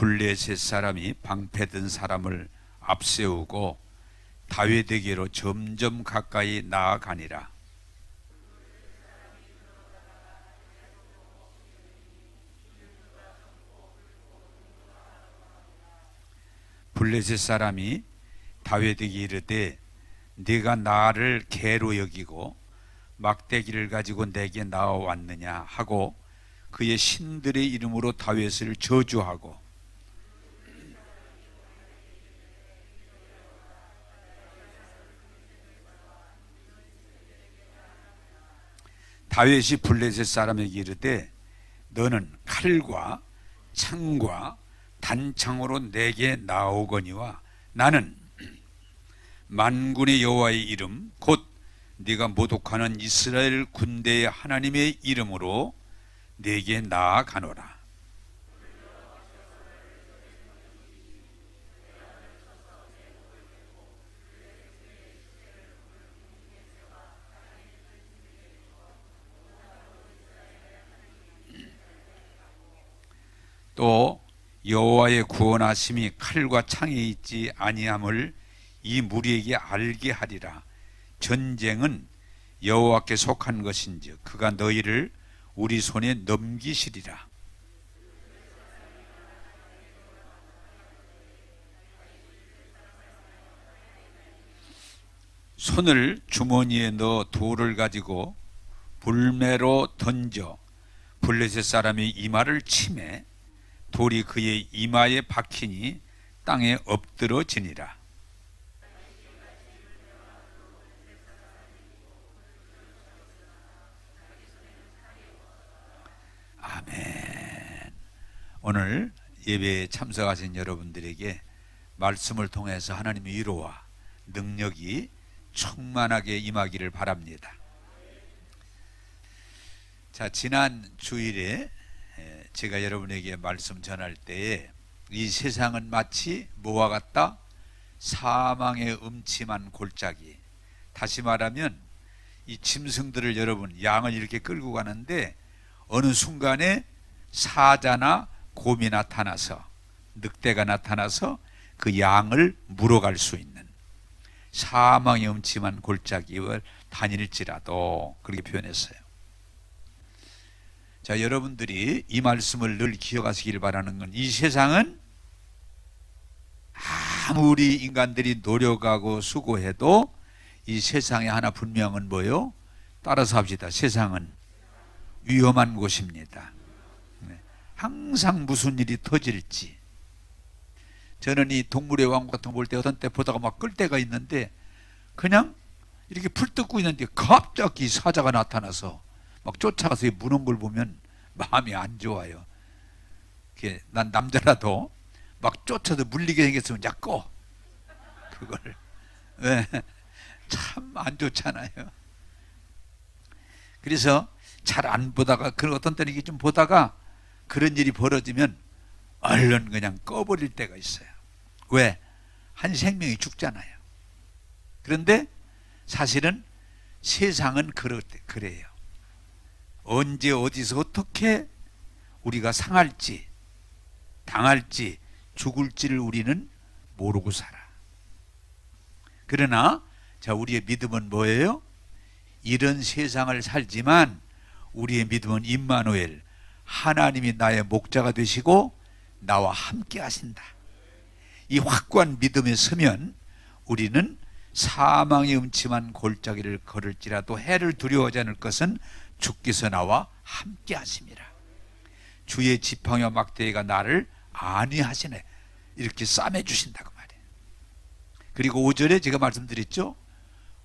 블레셋 사람이 방패든 사람을 앞세우고 다윗에게로 점점 가까이 나아가니라. 블레셋 사람이 다윗에게 이르되 네가 나를 개로 여기고 막대기를 가지고 내게 나와왔느냐 하고 그의 신들의 이름으로 다윗을 저주하고 다윗이 블레셋 사람에게 이르되 너는 칼과 창과 단창으로 내게 나오거니와 나는 만군의 여호와의 이름 곧 네가 모독하는 이스라엘 군대의 하나님의 이름으로 내게 나아가노라. 또 여호와의 구원하심이 칼과 창에 있지 아니함을 이 무리에게 알게 하리라. 전쟁은 여호와께 속한 것인즉 그가 너희를 우리 손에 넘기시리라. 손을 주머니에 넣어 돌을 가지고 불매로 던져 블레셋 사람의 이마를 치매 돌이 그의 이마에 박히니 땅에 엎드러지니라. 아멘. 오늘 예배에 참석하신 여러분들에게 말씀을 통해서 하나님의 위로와 능력이 충만하게 임하기를 바랍니다. 자, 지난 주일에 제가 여러분에게 말씀 전할 때에 이 세상은 마치 뭐와 같다? 사망의 음침한 골짜기. 다시 말하면 이 짐승들을 여러분 양을 이렇게 끌고 가는데 어느 순간에 사자나 곰이 나타나서 늑대가 나타나서 그 양을 물어갈 수 있는 사망의 음침한 골짜기를 다닐지라도 그렇게 표현했어요. 자, 여러분들이 이 말씀을 늘 기억하시길 바라는 건 이 세상은 아무리 인간들이 노력하고 수고해도 이 세상에 하나 분명한 뭐요? 따라서 합시다. 세상은 위험한 곳입니다. 항상 무슨 일이 터질지. 저는 이 동물의 왕국 같은 거 볼 때 어떤 때 보다가 막 끌 때가 있는데 그냥 이렇게 풀 뜯고 있는데 갑자기 사자가 나타나서 막 쫓아가서 무는 걸 보면 마음이 안 좋아요. 난 남자라도 막 쫓아서 물리게 생겼으면 야 꺼. 그걸 참 안 좋잖아요. 그래서 잘 안 보다가 그런 어떤 때는 이게 좀 보다가 그런 일이 벌어지면 얼른 그냥 꺼버릴 때가 있어요. 왜? 한 생명이 죽잖아요. 그런데 사실은 세상은 그래요. 언제 어디서 어떻게 우리가 상할지 당할지 죽을지를 우리는 모르고 살아. 그러나 자, 우리의 믿음은 뭐예요? 이런 세상을 살지만 우리의 믿음은 임마누엘, 하나님이 나의 목자가 되시고 나와 함께 하신다. 이 확고한 믿음에 서면 우리는 사망의 음침한 골짜기를 걸을지라도 해를 두려워하지 않을 것은 주께서 나와 함께 하심이라. 주의 지팡이와 막대기가 나를 안위하시네. 이렇게 싸매 주신다고 말이에요. 그리고 5절에 제가 말씀드렸죠.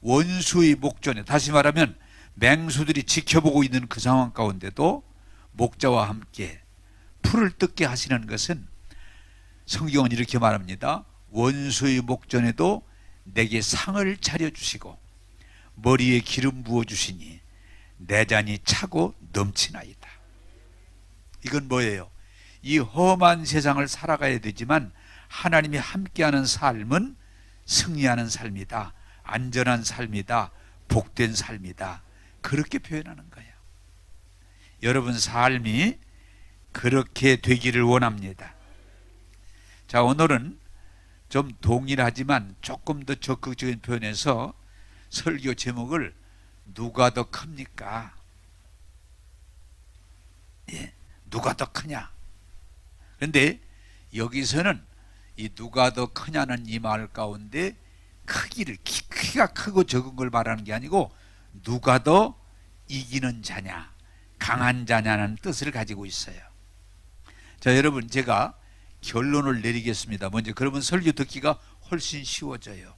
원수의 목전에, 다시 말하면 맹수들이 지켜보고 있는 그 상황 가운데도 목자와 함께 풀을 뜯게 하시는 것은 성경은 이렇게 말합니다. 원수의 목전에도 내게 상을 차려주시고 머리에 기름 부어주시니 내 잔이 차고 넘치나이다. 이건 뭐예요? 이 험한 세상을 살아가야 되지만 하나님이 함께하는 삶은 승리하는 삶이다. 안전한 삶이다. 복된 삶이다. 그렇게 표현하는 거예요. 여러분 삶이 그렇게 되기를 원합니다. 자, 오늘은 좀 동일하지만 조금 더 적극적인 표현에서 설교 제목을 누가 더 큽니까? 예, 누가 더 크냐? 그런데 여기서는 이 누가 더 크냐는 이 말 가운데 크기를 키가 크고 적은 걸 말하는 게 아니고 누가 더 이기는 자냐, 강한 자냐는 뜻을 가지고 있어요. 자, 여러분, 제가 결론을 내리겠습니다. 먼저 그러면 설교 듣기가 훨씬 쉬워져요.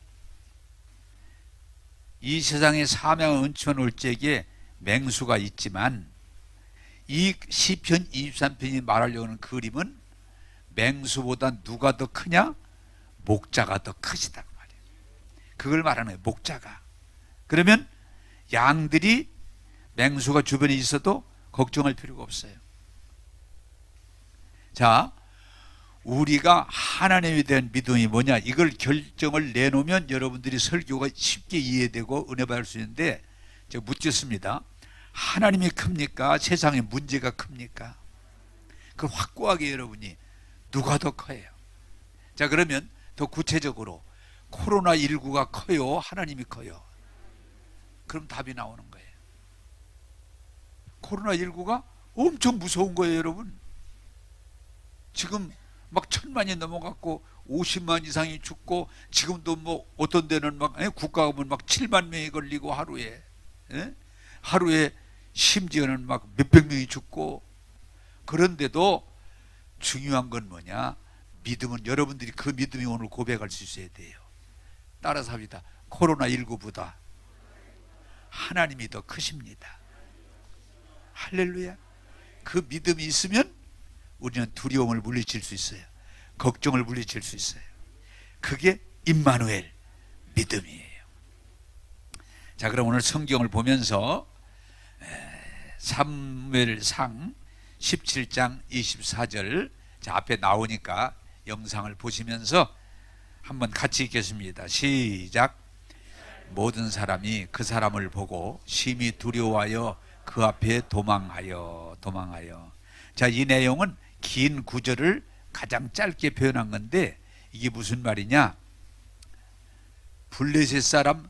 이 세상에 사명을 은총 올 적에 맹수가 있지만 이 시편 23편이 말하려고 하는 그림은 맹수보다 누가 더 크냐? 목자가 더 크시다 그 말이에요. 그걸 말하는 거예요. 목자가. 그러면 양들이 맹수가 주변에 있어도 걱정할 필요가 없어요. 자, 우리가 하나님에 대한 믿음이 뭐냐, 이걸 결정을 내놓으면 여러분들이 설교가 쉽게 이해되고 은혜 받을 수 있는데, 제가 묻겠습니다. 하나님이 큽니까? 세상에 문제가 큽니까? 그 확고하게 여러분이 누가 더 커요? 자, 그러면 더 구체적으로 코로나19가 커요? 하나님이 커요? 그럼 답이 나오는 거예요. 코로나19가 엄청 무서운 거예요, 여러분. 지금 막 1000만이 넘어갔고 50만 이상이 죽고, 지금도 뭐 어떤 데는 막 국가 가면 막 7만 명이 걸리고 하루에, 하루에 심지어는 막 몇백 명이 죽고. 그런데도 중요한 건 뭐냐? 믿음은, 여러분들이 그 믿음이 오늘 고백할 수 있어야 돼요. 따라서 합니다. 코로나19보다 하나님이 더 크십니다. 할렐루야. 그 믿음이 있으면 우리는 두려움을 물리칠 수 있어요. 걱정을 물리칠 수 있어요. 그게 임마누엘 믿음이에요. 자, 그럼 오늘 성경을 보면서 사무엘상 17장 24절, 자, 앞에 나오니까 영상을 보시면서 한번 같이 읽겠습니다. 시작. 모든 사람이 그 사람을 보고 심히 두려워하여 그 앞에 도망하여. 자, 이 내용은 긴 구절을 가장 짧게 표현한 건데, 이게 무슨 말이냐? 블레셋 사람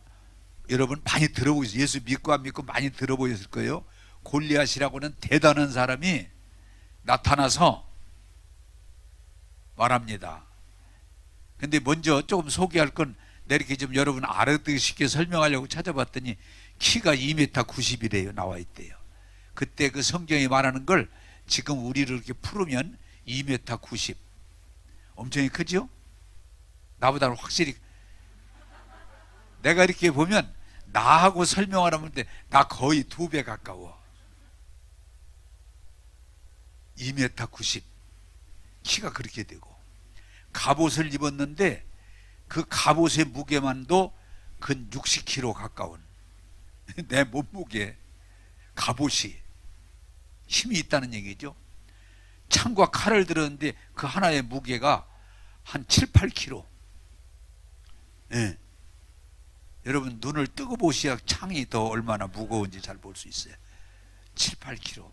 여러분 많이 들어보셨어요. 예수 믿고 안 믿고 많이 들어보셨을 거예요. 골리앗이라고는 대단한 사람이 나타나서 말합니다. 근데 먼저 조금 소개할 건, 내가 이렇게 좀 여러분 알아듣기 쉽게 설명하려고 찾아봤더니 키가 2m 90이래요. 나와 있대요. 그때 그 성경이 말하는 걸 지금 우리를 이렇게 풀으면 2m 90. 엄청 크죠? 나보다는 확실히. 내가 이렇게 보면 나하고 설명하라면 나 거의 2배 가까워. 2m 90. 키가 그렇게 되고, 갑옷을 입었는데 그 갑옷의 무게만도 근 60kg 가까운 내 몸무게, 갑옷이 힘이 있다는 얘기죠. 창과 칼을 들었는데 그 하나의 무게가 한 7, 8kg. 네. 여러분 눈을 뜨고 보셔야 창이 더 얼마나 무거운지 잘 볼 수 있어요. 7, 8kg.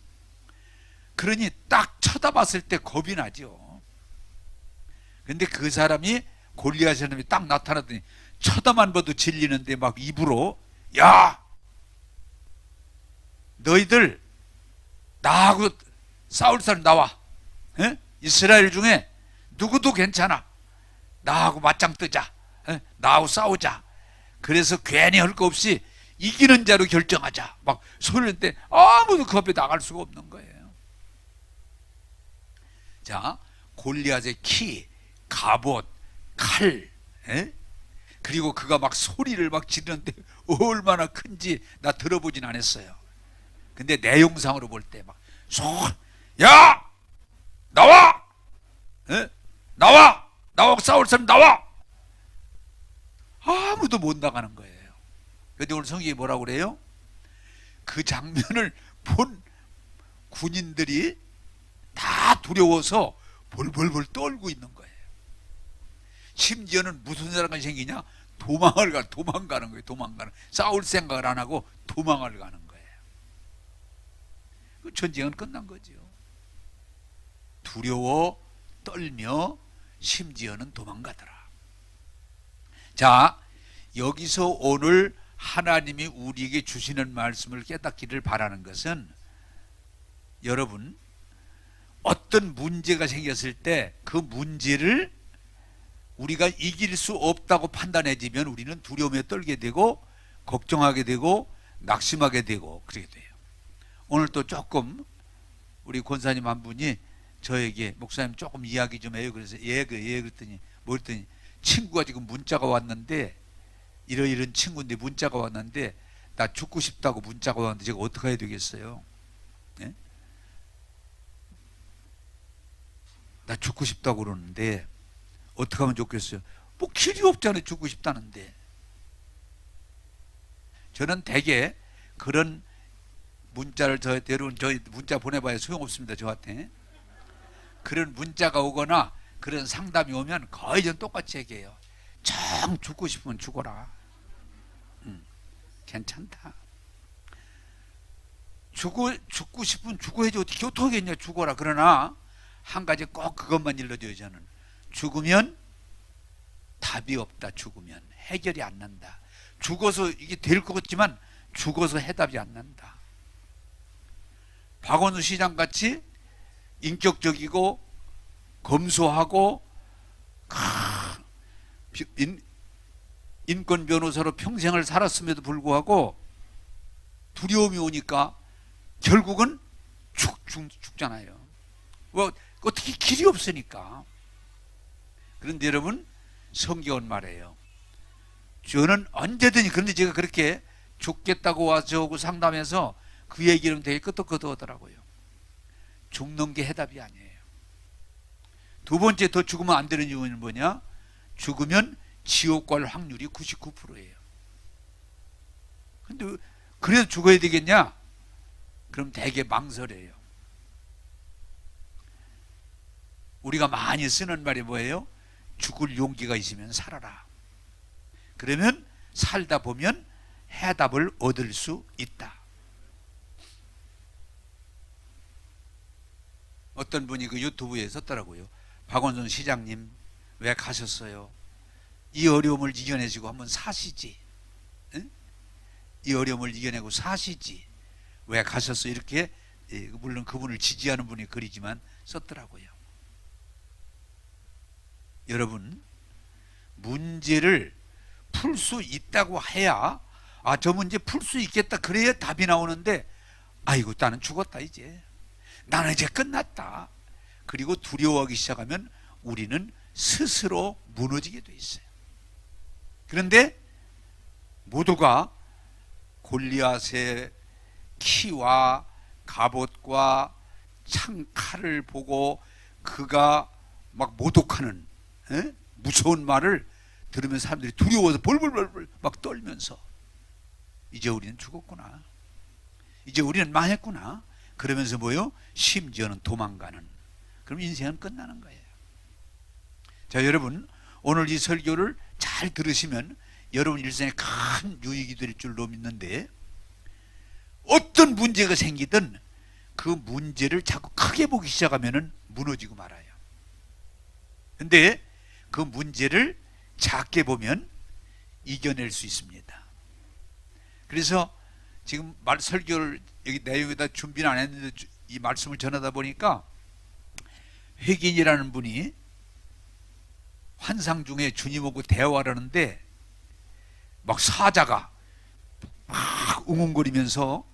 그러니 딱 쳐다봤을 때 겁이 나죠. 근데 그 사람이, 골리앗 사람이 딱 나타났더니 쳐다만 봐도 질리는데 막 입으로, 야, 너희들 나하고 싸울 사람 나와. 에? 이스라엘 중에 누구도 괜찮아. 나하고 맞짱 뜨자. 나하고 싸우자. 그래서 괜히 할 거 없이 이기는 자로 결정하자. 막 소리를 때 아무도 그 앞에 나갈 수가 없는 거예요. 자, 골리앗의 키, 갑옷, 칼, 그리고 그가 막 소리를 막 지르는데 얼마나 큰지 나 들어보진 않았어요. 근데 내용상으로 볼 때 막 야, 나와, 나와 싸울 사람 나와. 아무도 못 나가는 거예요. 그런데 오늘 성경이 뭐라고 그래요? 그 장면을 본 군인들이 다 두려워서 벌벌벌 떨고 있는 거예요. 심지어는 무슨 사람이 생기냐? 도망가는 거예요. 싸울 생각을 안 하고 도망을 가는 거예요. 그 전쟁은 끝난 거죠. 두려워 떨며 심지어는 도망가더라. 자, 여기서 오늘 하나님이 우리에게 주시는 말씀을 깨닫기를 바라는 것은, 여러분, 어떤 문제가 생겼을 때 그 문제를 우리가 이길 수 없다고 판단해지면 우리는 두려움에 떨게 되고 걱정하게 되고 낙심하게 되고 그러게 돼요. 오늘 또 조금 우리 권사님 한 분이 저에게 목사님 조금 이야기 좀 해요. 그래서 그랬더니 뭐 했더니 친구가 지금 문자가 왔는데, 이런 친구인데 문자가 왔는데 나 죽고 싶다고 문자가 왔는데 제가 어떻게 해야 되겠어요? 네? 나 죽고 싶다고 그러는데 어떻게 하면 좋겠어요? 뭐 길이 없잖아요. 죽고 싶다는데. 저는 대개 그런 문자를 여러분 저 문자 보내봐야 소용없습니다. 저한테 그런 문자가 오거나 그런 상담이 오면 거의 전 똑같이 얘기해요. 정 죽고 싶으면 죽어라. 괜찮다. 죽고 싶으면 죽어야지 어떻게 하겠냐. 죽어라. 그러나 한 가지 꼭 그것만 일러줘요. 저는 죽으면 답이 없다. 죽으면 해결이 안 난다. 죽어서 이게 될 것 같지만 죽어서 해답이 안 난다. 박원순 시장같이 인격적이고 검소하고 인권 변호사로 평생을 살았음에도 불구하고 두려움이 오니까 결국은 죽잖아요. 뭐 어떻게 길이 없으니까. 그런데 여러분, 성경은 말해요. 저는 언제든지, 그런데 제가 그렇게 죽겠다고 와서 오고 상담해서 그 얘기는 되게 끄덕끄덕하더라고요. 죽는 게 해답이 아니에요. 두 번째, 더 죽으면 안 되는 이유는 뭐냐? 죽으면 지옥 갈 확률이 99%예요. 근데 그래도 죽어야 되겠냐? 그럼 되게 망설여요. 우리가 많이 쓰는 말이 뭐예요? 죽을 용기가 있으면 살아라. 그러면 살다 보면 해답을 얻을 수 있다. 어떤 분이 그 유튜브에 썼더라고요. 박원순 시장님 왜 가셨어요? 이 어려움을 이겨내시고 한번 사시지. 응? 이 어려움을 이겨내고 사시지. 왜 가셨어요? 이렇게, 물론 그분을 지지하는 분이 글이지만 썼더라고요. 여러분, 문제를 풀 수 있다고 해야, 저 문제 풀 수 있겠다 그래야 답이 나오는데, 아이고 나는 죽었다, 이제 나는 이제 끝났다, 그리고 두려워하기 시작하면 우리는 스스로 무너지게 돼 있어요. 그런데 모두가 골리앗의 키와 갑옷과 창칼을 보고 그가 막 모독하는 무서운 말을 들으면 사람들이 두려워서 벌벌벌 막 떨면서, 이제 우리는 죽었구나, 이제 우리는 망했구나, 그러면서 뭐요? 심지어는 도망가는. 그럼 인생은 끝나는 거예요. 자, 여러분, 오늘 이 설교를 잘 들으시면 여러분 일생에 큰 유익이 될 줄로 믿는데, 어떤 문제가 생기든 그 문제를 자꾸 크게 보기 시작하면 무너지고 말아요. 근데 그 문제를 작게 보면 이겨낼 수 있습니다. 그래서 지금 설교를 여기 내용에다 준비는 안 했는데 이 말씀을 전하다 보니까 획인이라는 분이 환상 중에 주님하고 대화를 하는데 막 사자가 막 웅웅거리면서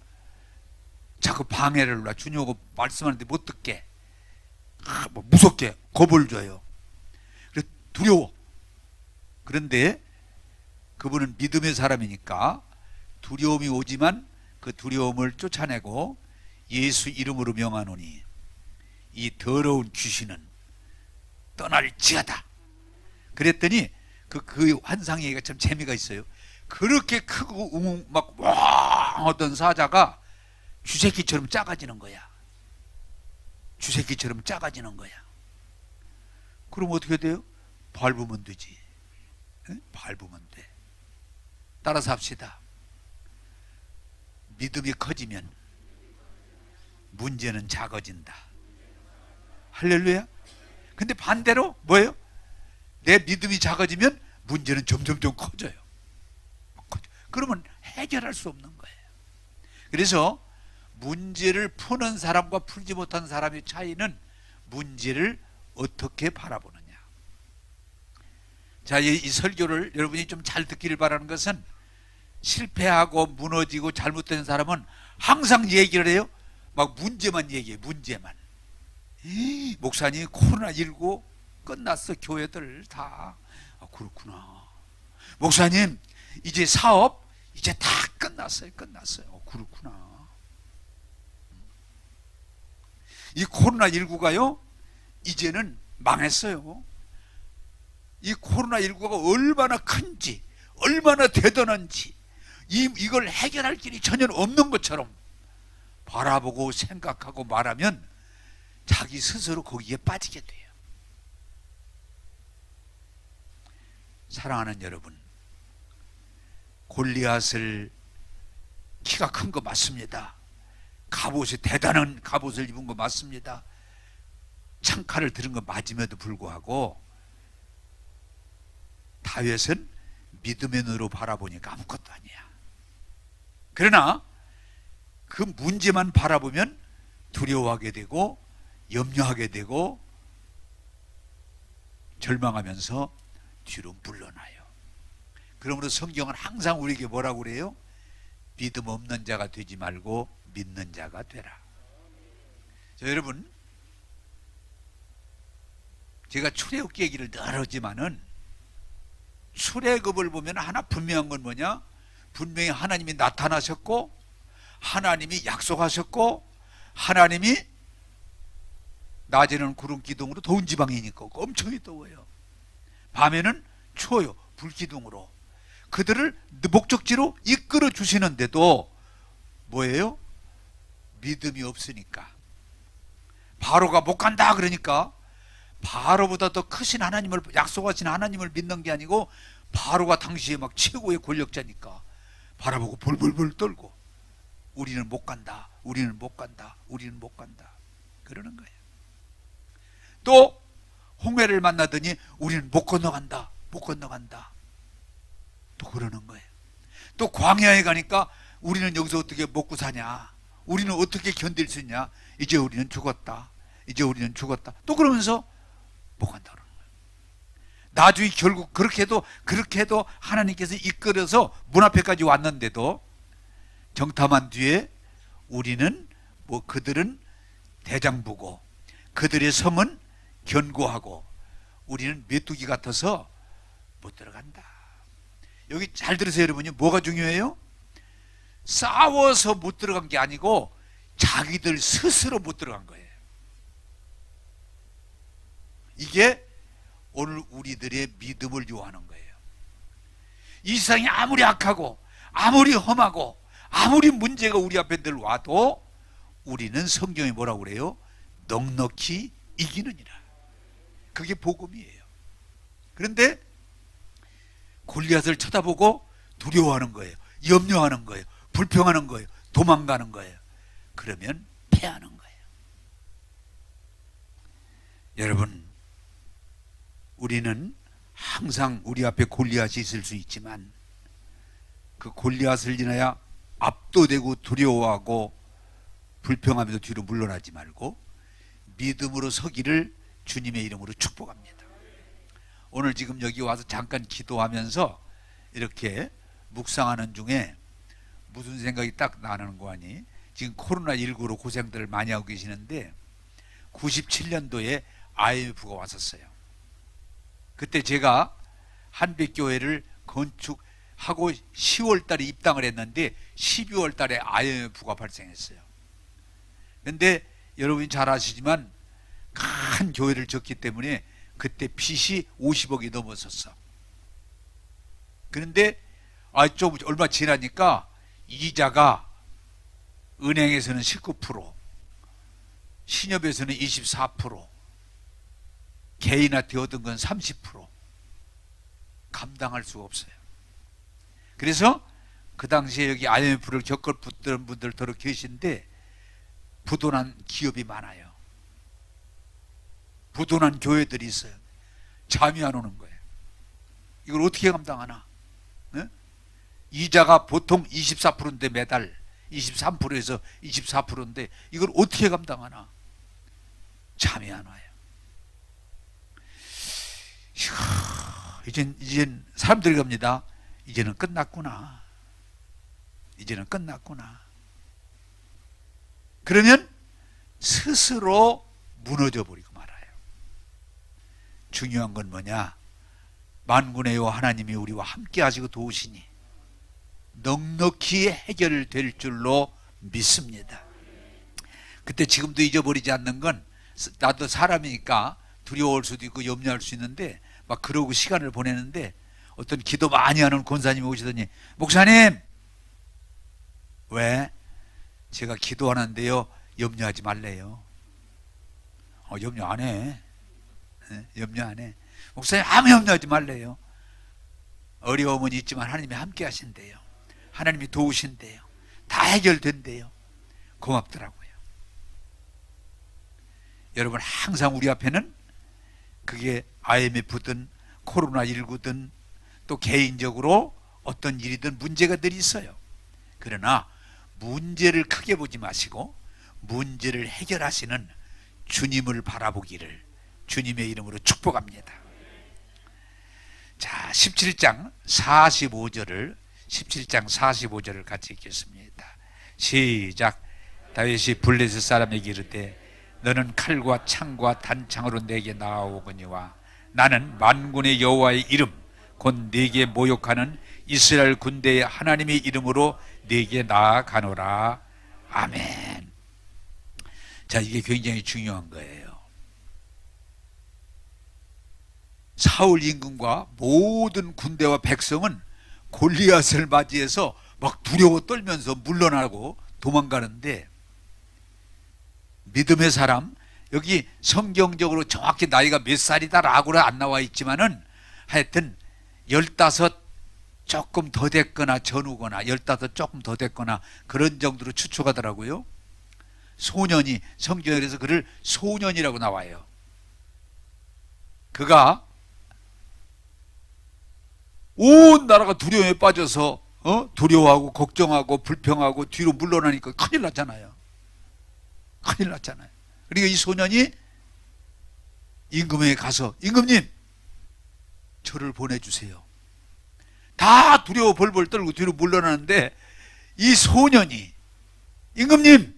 자꾸 방해를 놔. 주님하고 말씀하는데 못 듣게, 뭐 무섭게 겁을 줘요. 그래서 두려워. 그런데 그분은 믿음의 사람이니까 두려움이 오지만 그 두려움을 쫓아내고 예수 이름으로 명하노니 이 더러운 귀신은 떠날지어다. 그랬더니 그 환상 얘기가 참 재미가 있어요. 그렇게 크고 웅웅 막 왕 하던 사자가 쥐새끼처럼 작아지는 거야. 쥐새끼처럼 작아지는 거야. 그럼 어떻게 돼요? 밟으면 되지. 밟으면 돼. 따라서 합시다. 믿음이 커지면 문제는 작아진다. 할렐루야. 근데 반대로 뭐예요? 내 믿음이 작아지면 문제는 점점점 커져요. 그러면 해결할 수 없는 거예요. 그래서 문제를 푸는 사람과 풀지 못한 사람의 차이는 문제를 어떻게 바라보느냐. 자, 이 설교를 여러분이 좀 잘 듣기를 바라는 것은, 실패하고 무너지고 잘못된 사람은 항상 얘기를 해요. 막 문제만 얘기해요. 문제만. 목사님 코로나19 끝났어. 교회들 다. 그렇구나. 목사님 이제 사업 이제 다 끝났어요. 그렇구나. 이 코로나19가요 이제는 망했어요. 이 코로나19가 얼마나 큰지, 얼마나 대단한지, 이걸 해결할 길이 전혀 없는 것처럼 바라보고 생각하고 말하면 자기 스스로 거기에 빠지게 돼요. 사랑하는 여러분, 골리앗을 키가 큰 거 맞습니다. 대단한 갑옷을 입은 거 맞습니다. 창칼을 들은 거 맞음에도 불구하고 다윗은 믿음의 눈으로 바라보니까 아무것도 아니야. 그러나 그 문제만 바라보면 두려워하게 되고 염려하게 되고 절망하면서 뒤로 물러나요. 그러므로 성경은 항상 우리에게 뭐라고 그래요? 믿음 없는 자가 되지 말고 믿는 자가 되라. 자, 여러분, 제가 출애굽기 얘기를 늘 하지만은 출애굽을 보면 하나 분명한 건 뭐냐? 분명히 하나님이 나타나셨고, 하나님이 약속하셨고, 하나님이 낮에는 구름 기둥으로 더운 지방이니까 엄청 더워요. 밤에는 추워요. 불 기둥으로. 그들을 목적지로 이끌어 주시는데도 뭐예요? 믿음이 없으니까. 바로가 못 간다 그러니까 바로보다 더 크신 하나님을, 약속하신 하나님을 믿는 게 아니고 바로가 당시에 막 최고의 권력자니까 바라보고 벌벌벌 떨고 우리는 못 간다, 우리는 못 간다, 우리는 못 간다 그러는 거예요. 또 홍해를 만나더니 우리는 못 건너간다, 못 건너간다 또 그러는 거예요. 또 광야에 가니까 우리는 여기서 어떻게 먹고 사냐, 우리는 어떻게 견딜 수 있냐, 이제 우리는 죽었다, 이제 우리는 죽었다 또 그러면서 못 간다 그러는 거예요. 나중에 결국 그렇게 해도 하나님께서 이끌어서 문 앞에까지 왔는데도 정탐한 뒤에 우리는 그들은 대장부고 그들의 성은 견고하고 우리는 메뚜기 같아서 못 들어간다. 여기 잘 들으세요 여러분이. 뭐가 중요해요? 싸워서 못 들어간 게 아니고 자기들 스스로 못 들어간 거예요. 이게 오늘 우리들의 믿음을 요하는 거예요. 이 세상이 아무리 악하고 아무리 험하고 아무리 문제가 우리 앞에 늘 와도 우리는 성경이 뭐라고 그래요? 넉넉히 이기느니라. 그게 복음이에요. 그런데 골리앗을 쳐다보고 두려워하는 거예요. 염려하는 거예요. 불평하는 거예요. 도망가는 거예요. 그러면 패하는 거예요. 여러분, 우리는 항상 우리 앞에 골리앗이 있을 수 있지만 그 골리앗을 인하여 압도되고 두려워하고 불평하면서 뒤로 물러나지 말고 믿음으로 서기를 주님의 이름으로 축복합니다. 오늘 지금 여기 와서 잠깐 기도하면서 이렇게 묵상하는 중에 무슨 생각이 딱 나는 거 아니? 지금 코로나19로 고생들을 많이 하고 계시는데 97년도에 IMF가 왔었어요. 그때 제가 한빛교회를 건축하고 10월 달에 입당을 했는데 12월 달에 IMF가 발생했어요. 그런데 여러분이 잘 아시지만 큰 교회를 졌기 때문에 그때 빚이 50억이 넘었었어. 그런데 좀 얼마 지나니까 이자가 은행에서는 19%, 신협에서는 24%, 개인한테 얻은 건 30%. 감당할 수가 없어요. 그래서 그 당시에 여기 IMF를 겪었던 분들 더러 계신데 부도난 기업이 많아요. 부도난 교회들이 있어요. 잠이 안 오는 거예요. 이걸 어떻게 감당하나? 네? 이자가 보통 24%인데 매달 23%에서 24%인데 이걸 어떻게 감당하나? 잠이 안 와요. 이젠 사람들이 갑니다. 이제는 끝났구나. 이제는 끝났구나. 그러면 스스로 무너져 버리고 말아요. 중요한 건 뭐냐? 만군의 여호와 하나님이 우리와 함께 하시고 도우시니 넉넉히 해결될 줄로 믿습니다. 그때 지금도 잊어버리지 않는 건, 나도 사람이니까 두려워할 수도 있고 염려할 수 있는데 막 그러고 시간을 보내는데, 어떤 기도 많이 하는 권사님이 오시더니, 목사님, 왜? 제가 기도하는데요 염려하지 말래요. 염려 안 해. 염려 안 해. 목사님, 아무 염려하지 말래요. 어려움은 있지만 하나님이 함께 하신대요. 하나님이 도우신대요. 다 해결된대요. 고맙더라고요. 여러분, 항상 우리 앞에는, 그게 IMF든 코로나19든 또 개인적으로 어떤 일이든 문제가 늘 있어요. 그러나 문제를 크게 보지 마시고 문제를 해결하시는 주님을 바라보기를 주님의 이름으로 축복합니다. 자, 17장 45절을 같이 읽겠습니다. 시작. 다윗이 블레셋 사람에게 이르되 너는 칼과 창과 단창으로 내게 나아오거니와 나는 만군의 여호와의 이름 곧 네게 모욕하는 이스라엘 군대의 하나님의 이름으로 네게 나아가노라. 아멘. 자, 이게 굉장히 중요한 거예요. 사울 임금과 모든 군대와 백성은 골리앗을 맞이해서 막 두려워 떨면서 물러나고 도망가는데, 믿음의 사람, 여기 성경적으로 정확히 나이가 몇 살이다라고는 안 나와 있지만은 하여튼 15 조금 더 됐거나 전후거나 15 조금 더 됐거나 그런 정도로 추측하더라고요. 소년이, 성경에서 그를 소년이라고 나와요. 그가 온 나라가 두려움에 빠져서 두려워하고 걱정하고 불평하고 뒤로 물러나니까 큰일 났잖아요. 큰일 났잖아요. 그러니까 이 소년이 임금에게 가서, 임금님, 저를 보내주세요. 다 두려워 벌벌 떨고 뒤로 물러나는데 이 소년이, 임금님,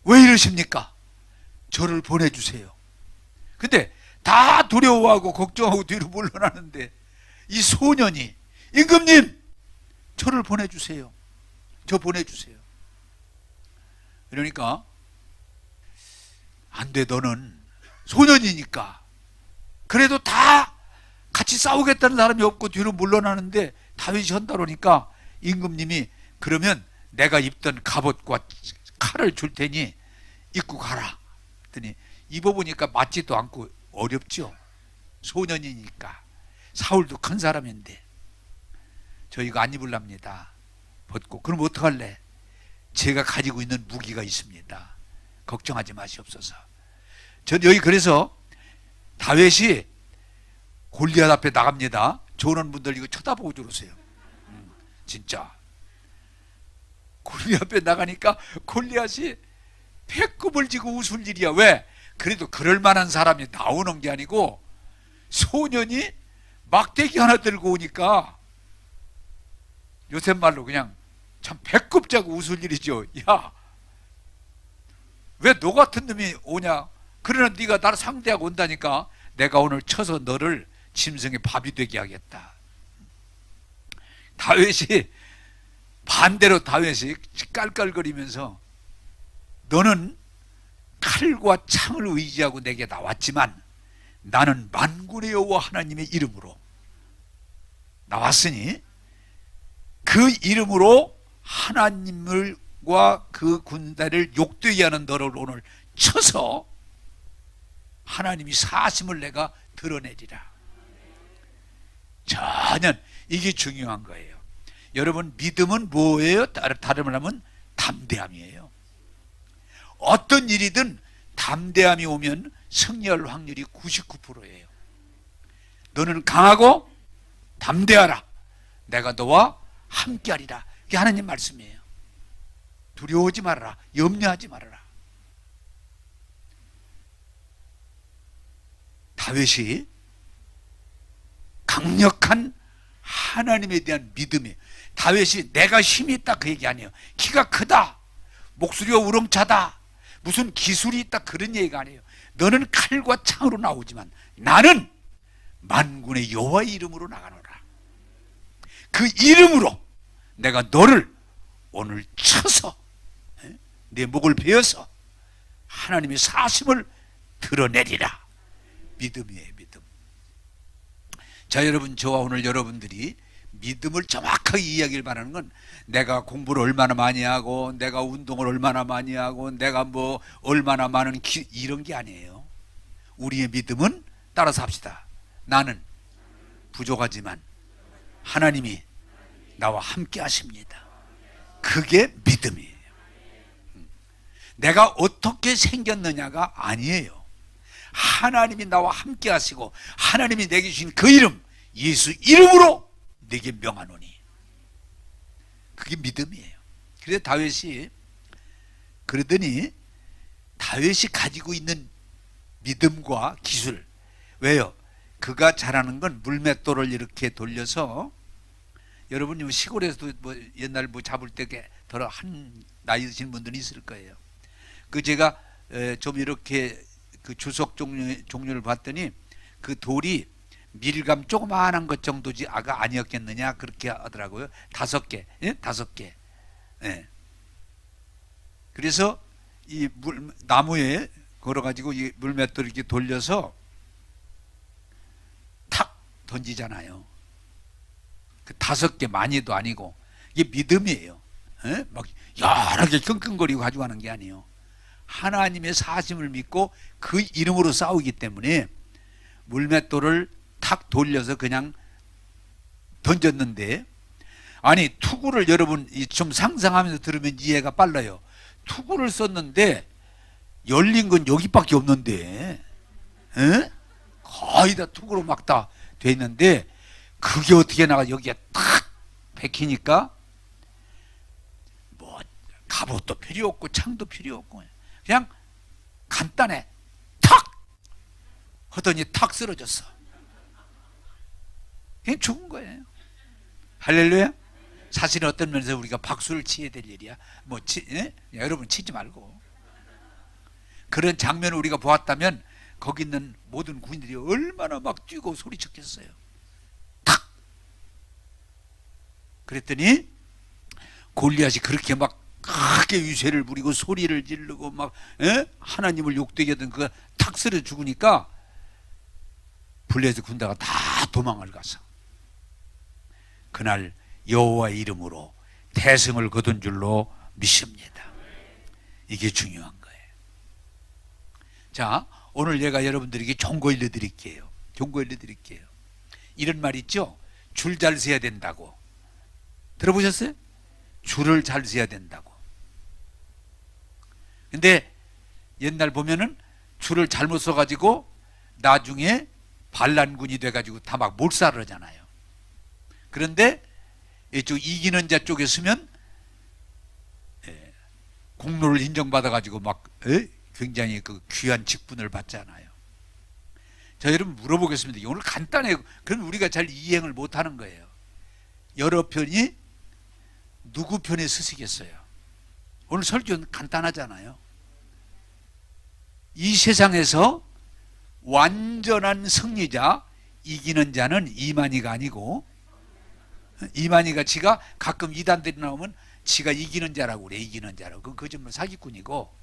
왜 이러십니까? 저를 보내주세요. 근데 다 두려워하고 걱정하고 뒤로 물러나는데 이 소년이, 임금님, 저를 보내주세요. 저 보내주세요. 그러니까, 안 돼, 너는 소년이니까. 그래도 다 같이 싸우겠다는 사람이 없고 뒤로 물러나는데 다윗이 한다로니까 임금님이, 그러면 내가 입던 갑옷과 칼을 줄 테니 입고 가라. 그랬더니 입어보니까 맞지도 않고 어렵죠. 소년이니까. 사울도 큰 사람인데 저 이거 안 입을랍니다. 벗고. 그럼 어떡할래? 제가 가지고 있는 무기가 있습니다. 걱정하지 마시옵소서. 전 여기 그래서 다윗이 골리앗 앞에 나갑니다. 조는 분들 이거 쳐다보고 들으세요. 진짜 골리앗 앞에 나가니까 골리앗이 배꼽을 쥐고 웃을 일이야. 왜? 그래도 그럴 만한 사람이 나오는 게 아니고 소년이 막대기 하나 들고 오니까 요새 말로 그냥 참 배꼽 잡고 웃을 일이죠. 야, 왜 너 같은 놈이 오냐? 그러나 네가 나를 상대하고 온다니까 내가 오늘 쳐서 너를 짐승의 밥이 되게 하겠다. 다윗이 반대로, 다윗이 깔깔거리면서 너는 칼과 창을 의지하고 내게 나왔지만 나는 만군의 여호와 하나님의 이름으로 나왔으니 그 이름으로 하나님과 그 군대를 욕되게 하는 너를 오늘 쳐서 하나님이 사심을 내가 드러내리라. 전혀 이게 중요한 거예요. 여러분, 믿음은 뭐예요? 다름을 하면 담대함이에요. 어떤 일이든 담대함이 오면 승리할 확률이 99%예요. 너는 강하고 담대하라. 내가 너와 함께하리라. 이게 하나님 말씀이에요. 두려워하지 말아라. 염려하지 말아라. 다윗이 강력한 하나님에 대한 믿음이에요. 다윗이 내가 힘이 있다 그 얘기 아니에요. 키가 크다, 목소리가 우렁차다, 무슨 기술이 있다 그런 얘기가 아니에요. 너는 칼과 창으로 나오지만 나는 만군의 여호와의 이름으로 나가노라. 그 이름으로 내가 너를 오늘 쳐서 내 목을 베어서 하나님의 사심을 드러내리라. 믿음이에요, 믿음. 자, 여러분, 저와 오늘 여러분들이 믿음을 정확하게 이해하길 바라는 건 내가 공부를 얼마나 많이 하고 내가 운동을 얼마나 많이 하고 내가 뭐 얼마나 많은 이런 게 아니에요. 우리의 믿음은 따라서 합시다. 나는 부족하지만 하나님이 나와 함께 하십니다. 그게 믿음이에요. 내가 어떻게 생겼느냐가 아니에요. 하나님이 나와 함께 하시고 하나님이 내게 주신 그 이름, 예수 이름으로 내게 명하노니. 그게 믿음이에요. 그래서 다윗이 그러더니 다윗이 가지고 있는 믿음과 기술, 왜요? 그가 잘하는 건 물맷돌을 이렇게 돌려서, 여러분 시골에서도 뭐 옛날 뭐 잡을 때 더 한 나이 드신 분들이 있을 거예요. 그 제가 좀 이렇게 그 주석 종류를 봤더니 그 돌이 밀감 조그마한 것 정도지 아가 아니었겠느냐 그렇게 하더라고요. 5개, 예? 5개. 예. 그래서 이 나무에 걸어가지고 이 물맷돌 이렇게 돌려서 탁 던지잖아요. 그 5개 많이도 아니고 이게 믿음이에요. 예? 막 여러 개 끙끙거리고 가져가는 게 아니에요. 하나님의 사심을 믿고 그 이름으로 싸우기 때문에 물맷돌을 탁 돌려서 그냥 던졌는데, 아니 투구를 여러분 좀 상상하면서 들으면 이해가 빨라요. 투구를 썼는데 열린 건 여기밖에 없는데, 에? 거의 다 투구로 막 다 돼 있는데 그게 어떻게 나가 여기에 탁 박히니까 뭐 갑옷도 필요 없고 창도 필요 없고 그냥 간단해. 탁 하더니 탁 쓰러졌어. 그냥 죽은 거예요. 할렐루야. 사실은 어떤 면에서 우리가 박수를 치어야 될 일이야. 여러분 치지 말고. 그런 장면을 우리가 보았다면 거기 있는 모든 군인들이 얼마나 막 뛰고 소리쳤겠어요. 탁. 그랬더니 골리앗이 그렇게 막 크게 위세를 부리고 소리를 지르고 막 하나님을 욕되게 하던 그가 탁 쓰러 죽으니까 블레셋 군대가 다 도망을 가서 그날 여호와의 이름으로 대승을 거둔 줄로 믿습니다. 이게 중요한 거예요. 자, 오늘 내가 여러분들에게 종고 일러드릴게요. 종고 일러드릴게요. 이런 말 있죠? 줄 잘 서야 된다고. 들어보셨어요? 줄을 잘 서야 된다고. 근데 옛날 보면은 줄을 잘못 서가지고 나중에 반란군이 돼가지고 다 막 몰살을 하잖아요. 그런데 이쪽 이기는 자 쪽에 서면 공로를 인정받아가지고 막 굉장히 그 귀한 직분을 받잖아요. 자, 여러분 물어보겠습니다. 오늘 간단해요. 그럼 우리가 잘 이행을 못하는 거예요. 여러 편이 누구 편에 서시겠어요? 오늘 설교는 간단하잖아요. 이 세상에서 완전한 승리자, 이기는 자는 이만희가 아니고, 이만희가 지가 가끔 이단들이 나오면 지가 이기는 자라고 그래. 이기는 자라고. 그건 거짓말 사기꾼이고,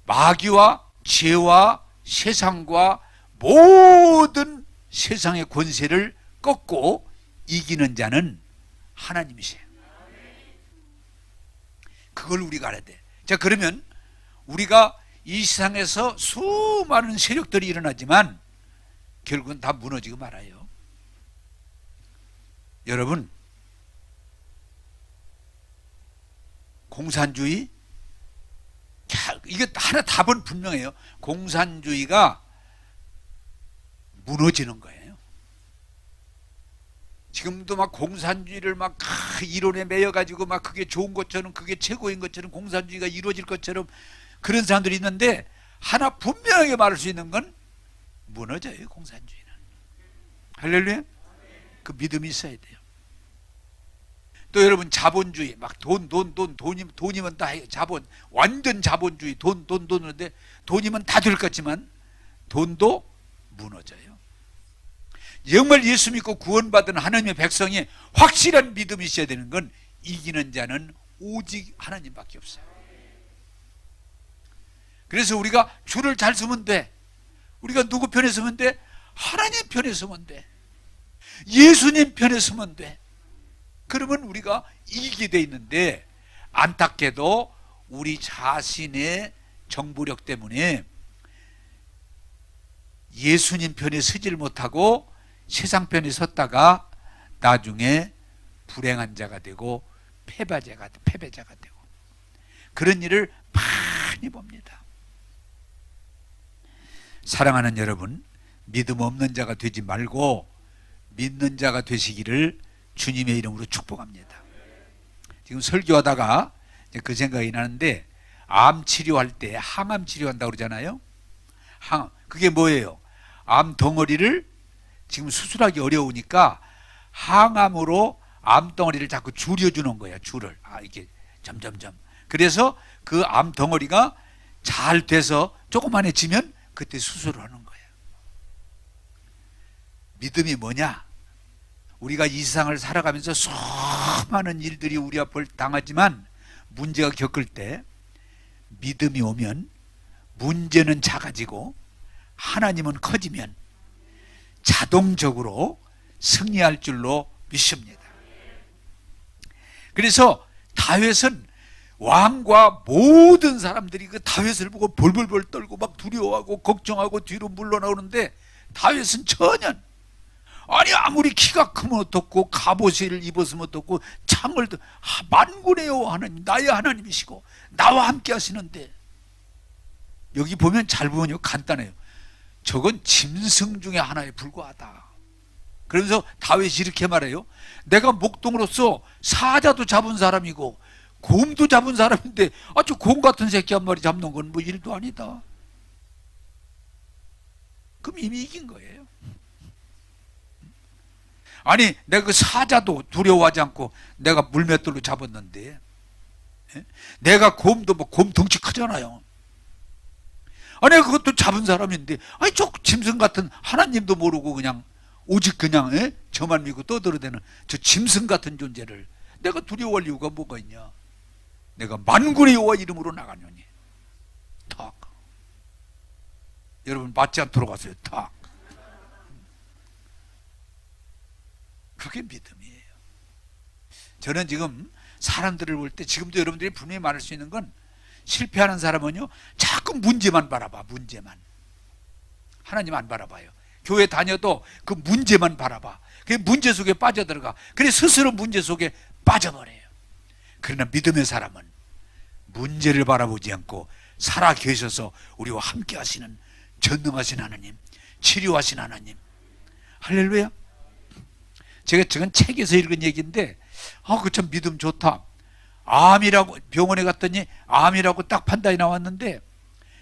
마귀와 죄와 세상과 모든 세상의 권세를 꺾고 이기는 자는 하나님이세요. 그걸 우리가 알아야 돼. 자, 그러면 우리가 이 세상에서 수많은 세력들이 일어나지만 결국은 다 무너지고 말아요. 여러분, 공산주의, 이게 하나 답은 분명해요. 공산주의가 무너지는 거예요. 지금도 막 공산주의를 막 이론에 매여가지고 막 그게 좋은 것처럼, 그게 최고인 것처럼, 공산주의가 이루어질 것처럼 그런 사람들이 있는데, 하나 분명하게 말할 수 있는 건 무너져요, 공산주의는. 할렐루야. 그 믿음이 있어야 돼요. 또 여러분, 자본주의 막 돈이면 다 해요. 자본, 완전 자본주의, 돈인데, 돈이면 다 될 것 같지만 돈도 무너져요. 정말 예수 믿고 구원받은 하나님의 백성이 확실한 믿음이 있어야 되는 건, 이기는 자는 오직 하나님밖에 없어요. 그래서 우리가 주를 잘 쓰면 돼. 우리가 누구 편에 서면 돼? 하나님 편에 서면 돼. 예수님 편에 서면 돼. 그러면 우리가 이기게 돼 있는데, 안타깝게도 우리 자신의 정보력 때문에 예수님 편에 서지를 못하고 세상 편에 섰다가 나중에 불행한 자가 되고 패배자가 되고, 그런 일을 많이 봅니다. 사랑하는 여러분, 믿음 없는 자가 되지 말고 믿는 자가 되시기를 주님의 이름으로 축복합니다. 지금 설교하다가 그 생각이 나는데, 암 치료할 때 항암 치료한다고 그러잖아요. 그게 뭐예요? 암 덩어리를 지금 수술하기 어려우니까 항암으로 암 덩어리를 자꾸 줄여주는 거야. 줄을 이렇게 점점점. 그래서 그 암 덩어리가 잘 돼서 조그만해지면 그때 수술을 하는 거예요. 믿음이 뭐냐? 우리가 이 세상을 살아가면서 수많은 일들이 우리 앞을 당하지만, 문제가 겪을 때 믿음이 오면 문제는 작아지고 하나님은 커지면 자동적으로 승리할 줄로 믿습니다. 그래서 다윗은, 왕과 모든 사람들이 그 다윗을 보고 벌벌벌 떨고 막 두려워하고 걱정하고 뒤로 물러나오는데, 다윗은 전혀, 아니 아무리 키가 크면 어떻고 갑옷을 입었으면 어떻고 창을 만군의 여호와 하나님, 나의 하나님이시고 나와 함께 하시는데, 여기 보면 잘 보면요, 간단해요. 저건 짐승 중에 하나에 불과하다. 그러면서 다윗이 이렇게 말해요. 내가 목동으로서 사자도 잡은 사람이고 곰도 잡은 사람인데, 아주 곰 같은 새끼 한 마리 잡는 건 뭐 일도 아니다. 그럼 이미 이긴 거예요. 아니 내가 그 사자도 두려워하지 않고 내가 물맷돌로 잡았는데, 내가 곰도 뭐 곰 덩치 크잖아요. 아니 그것도 잡은 사람인데, 아니 저 짐승 같은, 하나님도 모르고 그냥 오직 그냥 저만 믿고 떠들어대는 저 짐승 같은 존재를 내가 두려워할 이유가 뭐가 있냐? 내가 만군의 여호와 이름으로 나가노니. 탁. 여러분 맞지 않도록 하세요. 탁. 그게 믿음이에요. 저는 지금 사람들을 볼 때, 지금도 여러분들이 분명히 말할 수 있는 건, 실패하는 사람은요 자꾸 문제만 바라봐. 문제만. 하나님 안 바라봐요. 교회 다녀도 그 문제만 바라봐. 그 문제 속에 빠져들어가. 그래 스스로 문제 속에 빠져버려요. 그러나 믿음의 사람은 문제를 바라보지 않고 살아 계셔서 우리와 함께 하시는 전능하신 하나님, 치료하신 하나님. 할렐루야. 제가 저건 책에서 읽은 얘기인데, 그 참 믿음 좋다. 암이라고, 병원에 갔더니 암이라고 딱 판단이 나왔는데,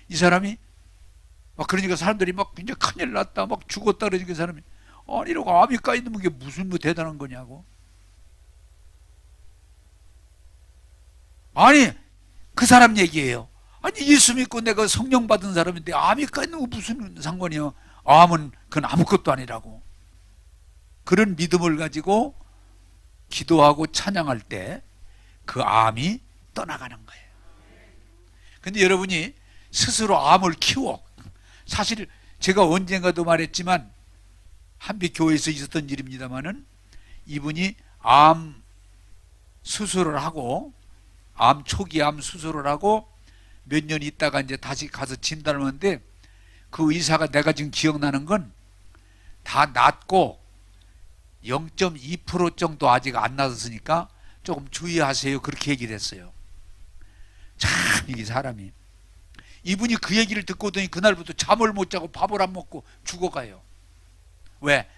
이 사람이 막, 그러니까 사람들이 막 이제 큰일 났다, 막 죽었다 그러니까 사람이, 아니 이러고 암이 까있는 게 무슨 뭐 대단한 거냐고. 아니 그 사람 얘기예요. 아니 예수 믿고 내가 성령 받은 사람인데 암이 까있는 거 무슨 상관이야. 암은 그건 아무것도 아니라고. 그런 믿음을 가지고 기도하고 찬양할 때 그 암이 떠나가는 거예요. 근데 여러분이 스스로 암을 키워, 사실 제가 언젠가도 말했지만 한빛 교회에서 있었던 일입니다만은, 이분이 암 수술을 하고, 암 초기 암 수술을 하고 몇 년 있다가 이제 다시 가서 진단을 하는데, 그 의사가, 내가 지금 기억나는 건 다 낫고 0.2% 정도 아직 안 나았으니까 조금 주의하세요, 그렇게 얘기를 했어요. 참 이게 사람이, 이분이 그 얘기를 듣고 더니 그날부터 잠을 못 자고 밥을 안 먹고 죽어가요. 왜?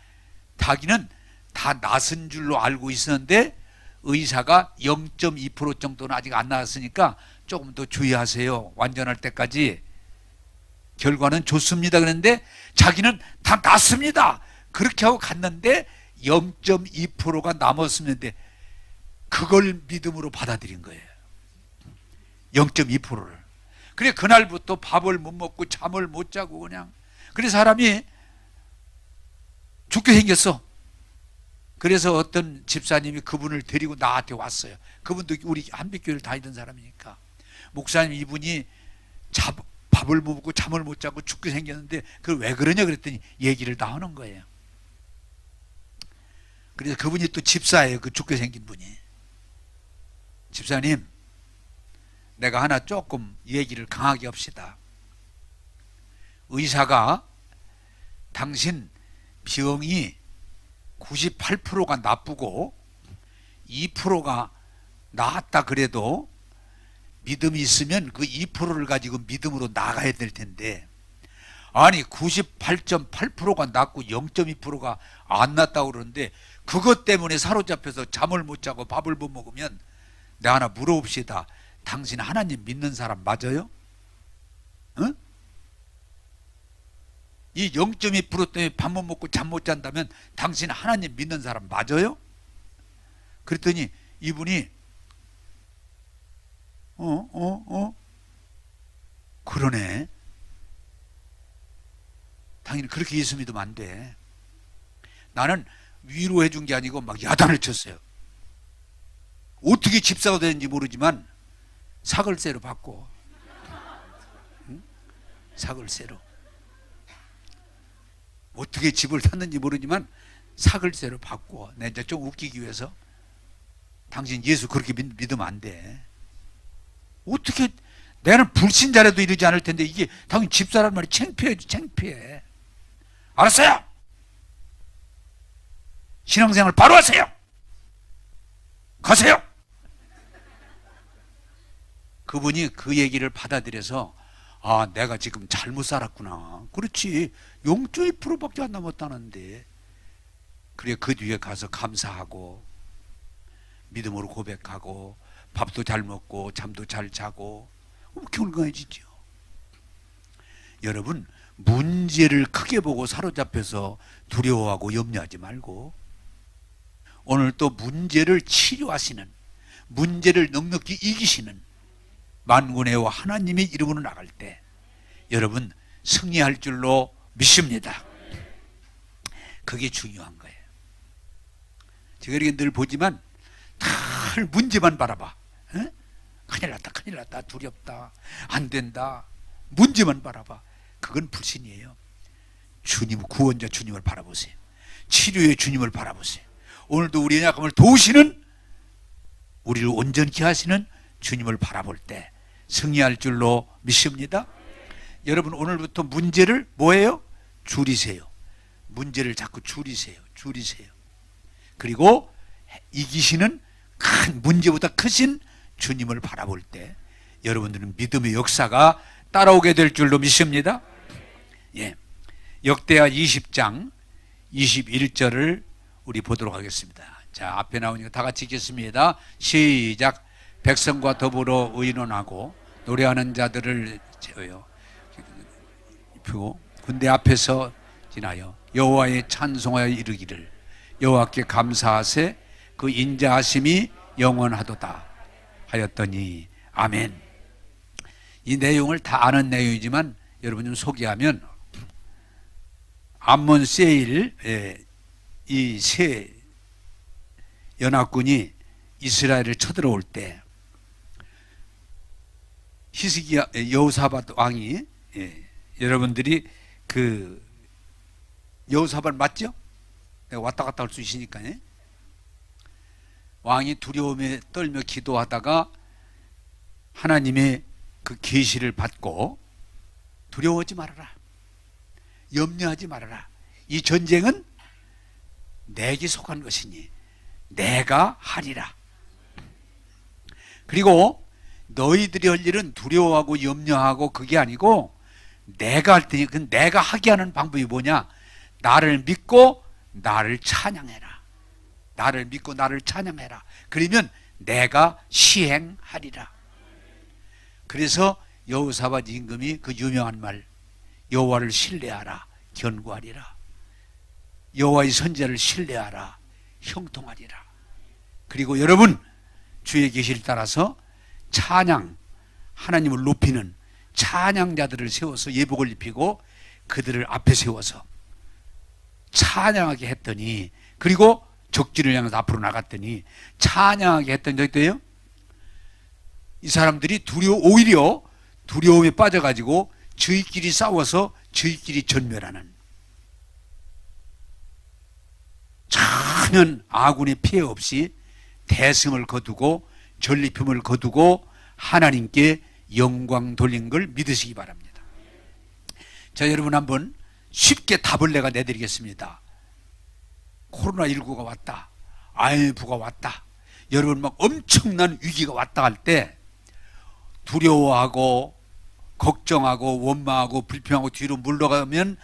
자기는 다 나선 줄로 알고 있었는데 의사가 0.2% 정도는 아직 안 나왔으니까 조금 더 주의하세요. 완전할 때까지. 결과는 좋습니다. 그런데 자기는 다 낫습니다. 그렇게 하고 갔는데 0.2%가 남았었는데 그걸 믿음으로 받아들인 거예요. 0.2%를. 그래 그날부터 밥을 못 먹고 잠을 못 자고 그냥. 그래 사람이 죽게 생겼어. 그래서 어떤 집사님이 그분을 데리고 나한테 왔어요. 그분도 우리 한빛교회를 다니던 사람이니까. 목사님 이분이 밥을 못 먹고 잠을 못 자고 죽게 생겼는데 그걸 왜 그러냐 그랬더니 얘기를 다 하는 거예요. 그래서 그분이 또 집사예요. 그 죽게 생긴 분이. 집사님, 내가 하나 조금 얘기를 강하게 합시다. 의사가 당신 병이 98%가 나쁘고 2%가 나았다 그래도 믿음이 있으면 그 2%를 가지고 믿음으로 나가야 될 텐데, 아니 98.8%가 낫고 0.2%가 안 낫다고 그러는데 그것 때문에 사로잡혀서 잠을 못 자고 밥을 못 먹으면 내가 하나 물어봅시다. 당신 하나님 믿는 사람 맞아요? 응? 이 0.2% 때문에 밥 못 먹고 잠 못 잔다면 당신 하나님 믿는 사람 맞아요? 그랬더니 이분이 그러네. 당연히 그렇게 예수 믿으면 안 돼. 나는 위로해 준 게 아니고 막 야단을 쳤어요. 어떻게 집사가 되는지 모르지만 사글세로 받고, 응? 사글세로. 어떻게 집을 샀는지 모르지만 사글세로 받고, 내가 이제 좀 웃기기 위해서 당신 예수 그렇게 믿으면 안 돼. 어떻게, 내는 불신자라도 이러지 않을 텐데 이게 당연히 집사란 말이 창피해지, 창피해. 알았어요. 신앙생활 바로 하세요. 가세요. 그분이 그 얘기를 받아들여서 아, 내가 지금 잘못 살았구나. 그렇지. 0.2%밖에 안 남았다는데. 그래 그 뒤에 가서 감사하고 믿음으로 고백하고 밥도 잘 먹고 잠도 잘 자고 건강해지죠. 여러분, 문제를 크게 보고 사로잡혀서 두려워하고 염려하지 말고 오늘 또 문제를 치료하시는, 문제를 넉넉히 이기시는 만군의 여호와 하나님의 이름으로 나갈 때 여러분 승리할 줄로 믿습니다. 그게 중요한 거예요. 제가 이렇게 늘 보지만 늘 문제만 바라봐. 에? 큰일 났다, 큰일 났다, 두렵다, 안 된다, 문제만 바라봐. 그건 불신이에요. 주님, 구원자 주님을 바라보세요. 치료의 주님을 바라보세요. 오늘도 우리의 약함을 도우시는, 우리를 온전케 하시는 주님을 바라볼 때 승리할 줄로 믿습니다. 여러분 오늘부터 문제를 뭐예요? 줄이세요. 문제를 자꾸 줄이세요. 줄이세요. 그리고 이기시는 큰 문제보다 크신 주님을 바라볼 때 여러분들은 믿음의 역사가 따라오게 될 줄로 믿습니다. 예. 역대하 20장 21절을 우리 보도록 하겠습니다. 자, 앞에 나오니까 다 같이 읽겠습니다. 시작. 백성과 더불어 의논하고 노래하는 자들을 재어요. 군대 앞에서 지나여 여호와의 찬송하여 이르기를 여호와께 감사하세 그 인자하심이 영원하도다 하였더니 아멘. 이 내용을 다 아는 내용이지만 여러분 좀 소개하면 암몬 세일 이 세 연합군이 이스라엘을 쳐들어올 때 히스기야 여호사밧 왕이 여러분들이 그 여호사밧 맞죠? 내가 왔다 갔다 할 수 있으니까 왕이 두려움에 떨며 기도하다가 하나님의 그 계시를 받고 두려워하지 말아라, 염려하지 말아라, 이 전쟁은 내게 속한 것이니 내가 하리라. 그리고 너희들이 할 일은 두려워하고 염려하고 그게 아니고 내가 할 테니 그 내가 하게 하는 방법이 뭐냐? 나를 믿고 나를 찬양해라. 나를 믿고 나를 찬양해라. 그러면 내가 시행하리라. 그래서 여호사밧 임금이 그 유명한 말, 여호와를 신뢰하라 견고하리라. 여호와의 선제를 신뢰하라 형통하리라. 그리고 여러분, 주의 계시를 따라서 찬양, 하나님을 높이는 찬양자들을 세워서 예복을 입히고 그들을 앞에 세워서 찬양하게 했더니, 그리고 적진을 향해서 앞으로 나갔더니 찬양하게 했더니 어때요? 이 사람들이 오히려 두려움에 빠져가지고 저희끼리 싸워서 저희끼리 전멸하는, 전혀 아군의 피해 없이 대승을 거두고 전리품을 거두고 하나님께 영광 돌린 걸 믿으시기 바랍니다. 자, 여러분, 한번 쉽게 답을 내가 내드리겠습니다. 코로나19가 왔다, IMF가 왔다, 여러분 막 엄청난 위기가 왔다 할 때 두려워하고 걱정하고 원망하고 불평하고 뒤로 물러가는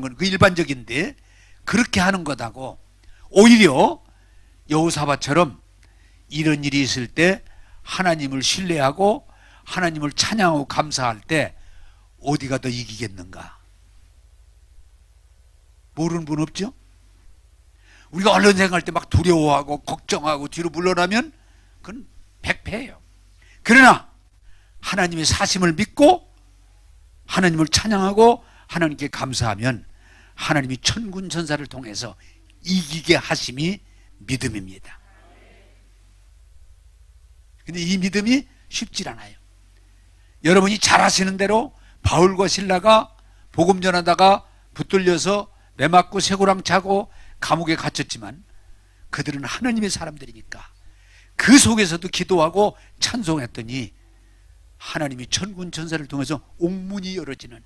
건 그 일반적인데, 그렇게 하는 것하고 오히려 여호사밧처럼 이런 일이 있을 때 하나님을 신뢰하고 하나님을 찬양하고 감사할 때 어디가 더 이기겠는가? 모르는 분 없죠? 우리가 얼른 생각할 때 막 두려워하고 걱정하고 뒤로 물러나면 그건 백패예요. 그러나 하나님의 사심을 믿고 하나님을 찬양하고 하나님께 감사하면 하나님이 천군 천사를 통해서 이기게 하심이 믿음입니다. 근데 이 믿음이 쉽질 않아요. 여러분이 잘 아시는 대로 바울과 실라가 복음 전하다가 붙들려서 매 맞고 쇠고랑 차고 감옥에 갇혔지만 그들은 하나님의 사람들이니까 그 속에서도 기도하고 찬송했더니 하나님이 천군 천사를 통해서 옥문이 열어지는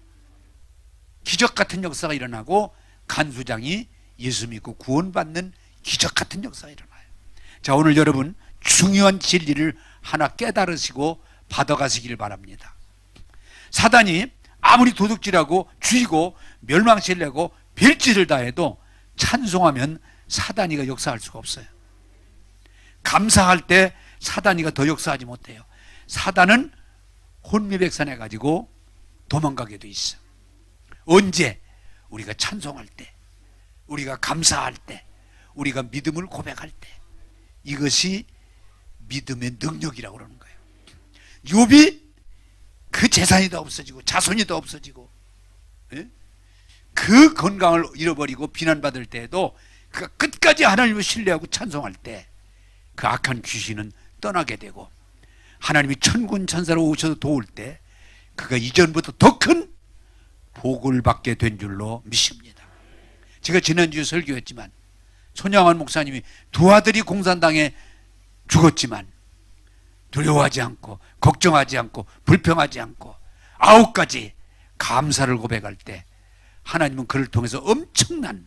기적 같은 역사가 일어나고 간수장이 예수 믿고 구원받는 기적 같은 역사가 일어나요. 자, 오늘 여러분 중요한 진리를 하나 깨달으시고 받아가시길 바랍니다. 사단이 아무리 도둑질하고 죽이고 멸망시키려고 별짓을 다해도 찬송하면 사단이가 역사할 수가 없어요. 감사할 때 사단이가 더 역사하지 못해요. 사단은 혼미백산해 가지고 도망가게 돼 있어. 언제? 우리가 찬송할 때, 우리가 감사할 때, 우리가 믿음을 고백할 때, 이것이 믿음의 능력이라고 그러는 거예요. 욥이 그 재산이 다 없어지고 자손이 다 없어지고, 예? 그 건강을 잃어버리고 비난받을 때에도 그가 끝까지 하나님을 신뢰하고 찬송할 때 그 악한 귀신은 떠나게 되고 하나님이 천군 천사로 오셔서 도울 때 그가 이전부터 더 큰 복을 받게 된 줄로 믿습니다. 제가 지난주에 설교했지만 손양환 목사님이 두 아들이 공산당에 죽었지만 두려워하지 않고 걱정하지 않고 불평하지 않고 9가지 감사를 고백할 때 하나님은 그를 통해서 엄청난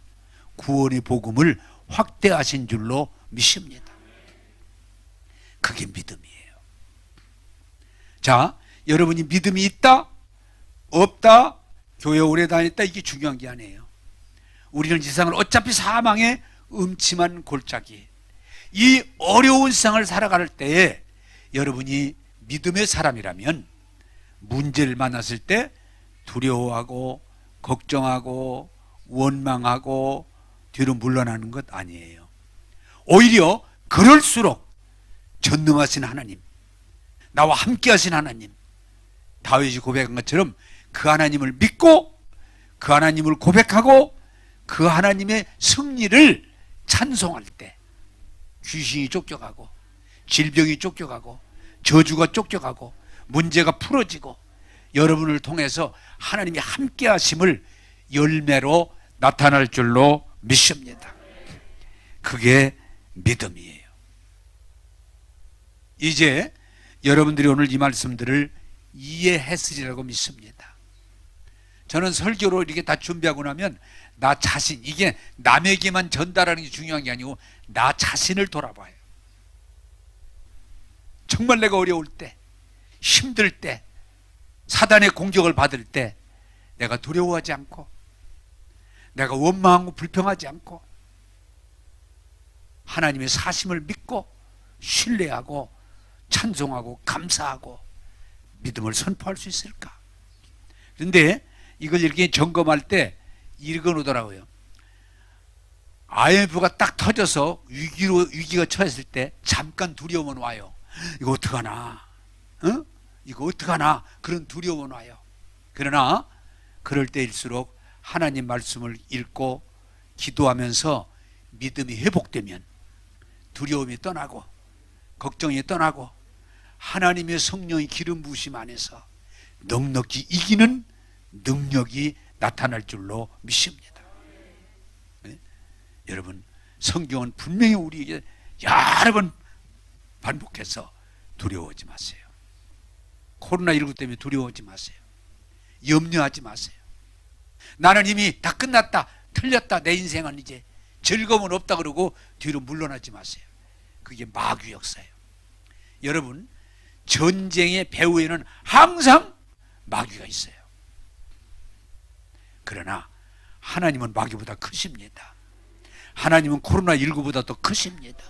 구원의 복음을 확대하신 줄로 믿습니다. 그게 믿음이에요. 자, 여러분이 믿음이 있다, 없다, 교회 오래 다녔다, 이게 중요한 게 아니에요. 우리는 이 세상을 어차피 사망의 음침한 골짜기, 이 어려운 세상을 살아갈 때에 여러분이 믿음의 사람이라면 문제를 만났을 때 두려워하고 걱정하고 원망하고 뒤로 물러나는 것 아니에요. 오히려 그럴수록 전능하신 하나님, 나와 함께 하신 하나님, 다윗이 고백한 것처럼 그 하나님을 믿고 그 하나님을 고백하고 그 하나님의 승리를 찬송할 때 귀신이 쫓겨가고 질병이 쫓겨가고 저주가 쫓겨가고 문제가 풀어지고 여러분을 통해서 하나님이 함께 하심을 열매로 나타날 줄로 믿습니다. 그게 믿음이에요. 이제 여러분들이 오늘 이 말씀들을 이해했으리라고 믿습니다. 저는 설교로 이렇게 다 준비하고 나면 나 자신, 이게 남에게만 전달하는 게 중요한 게 아니고 나 자신을 돌아봐요. 정말 내가 어려울 때, 힘들 때, 사단의 공격을 받을 때 내가 두려워하지 않고 내가 원망하고 불평하지 않고 하나님의 사심을 믿고 신뢰하고 찬송하고 감사하고 믿음을 선포할 수 있을까? 그런데 이걸 이렇게 점검할 때 이건 오더라고요. IMF가 딱 터져서 위기가 처했을 때 잠깐 두려움은 와요. 이거 어떡하나? 어? 이거 어떡하나? 그런 두려움은 와요. 그러나 그럴 때일수록 하나님 말씀을 읽고 기도하면서 믿음이 회복되면 두려움이 떠나고 걱정이 떠나고 하나님의 성령의 기름 부으심 안에서 넉넉히 이기는 능력이 나타날 줄로 믿습니다. 네? 여러분, 성경은 분명히 우리에게 여러 번 반복해서 두려워하지 마세요. 코로나19 때문에 두려워하지 마세요. 염려하지 마세요. 나는 이미 다 끝났다, 틀렸다, 내 인생은 이제 즐거움은 없다 그러고 뒤로 물러나지 마세요. 그게 마귀 역사예요. 여러분, 전쟁의 배후에는 항상 마귀가 있어요. 그러나 하나님은 마귀보다 크십니다. 하나님은 코로나19보다 더 크십니다.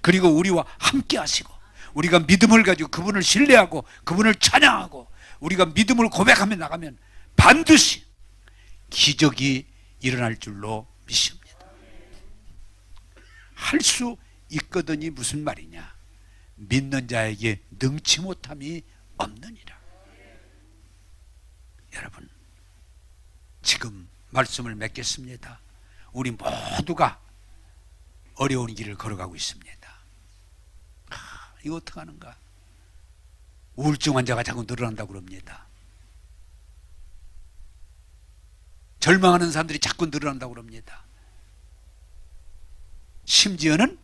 그리고 우리와 함께 하시고 우리가 믿음을 가지고 그분을 신뢰하고 그분을 찬양하고 우리가 믿음을 고백하며 나가면 반드시 기적이 일어날 줄로 믿습니다. 할 수 있거든이 무슨 말이냐? 믿는 자에게 능치 못함이 없느니라. 여러분, 지금 말씀을 맺겠습니다. 우리 모두가 어려운 길을 걸어가고 있습니다. 이거 어떡하는가? 우울증 환자가 자꾸 늘어난다고 그럽니다. 절망하는 사람들이 자꾸 늘어난다고 그럽니다. 심지어는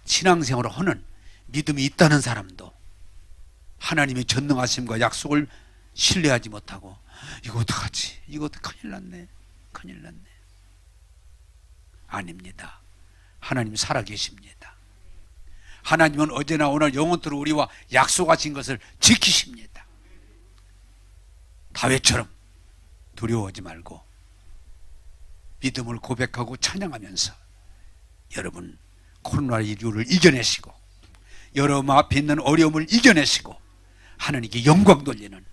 신앙생활을 하는 믿음이 있다는 사람도 하나님의 전능하심과 약속을 신뢰하지 못하고 이거 어떡하지? 이거 큰일 났네. 큰일 났네. 아닙니다. 하나님 살아계십니다. 하나님은 어제나 오늘 영원토록 우리와 약속하신 것을 지키십니다. 다윗처럼 두려워하지 말고 믿음을 고백하고 찬양하면서 여러분 코로나19를 이겨내시고 여러분 앞에 있는 어려움을 이겨내시고 하나님께 영광 돌리는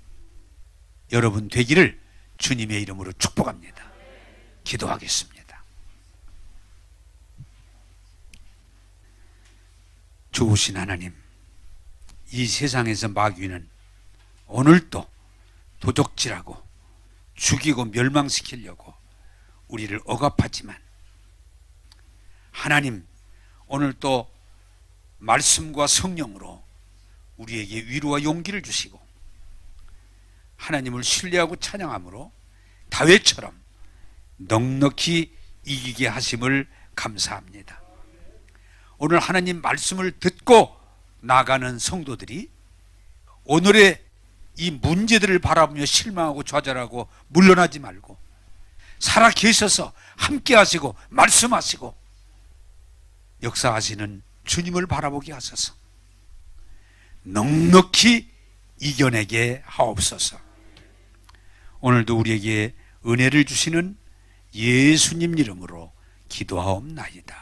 여러분 되기를 주님의 이름으로 축복합니다. 기도하겠습니다. 좋으신 하나님, 이 세상에서 마귀는 오늘도 도적질하고 죽이고 멸망시키려고 우리를 억압하지만 하나님, 오늘 또 말씀과 성령으로 우리에게 위로와 용기를 주시고 하나님을 신뢰하고 찬양함으로 다윗처럼 넉넉히 이기게 하심을 감사합니다. 오늘 하나님 말씀을 듣고 나가는 성도들이 오늘의 이 문제들을 바라보며 실망하고 좌절하고 물러나지 말고 살아 계셔서 함께 하시고 말씀하시고 역사하시는 주님을 바라보게 하소서. 넉넉히 이겨내게 하옵소서. 오늘도 우리에게 은혜를 주시는 예수님 이름으로 기도하옵나이다.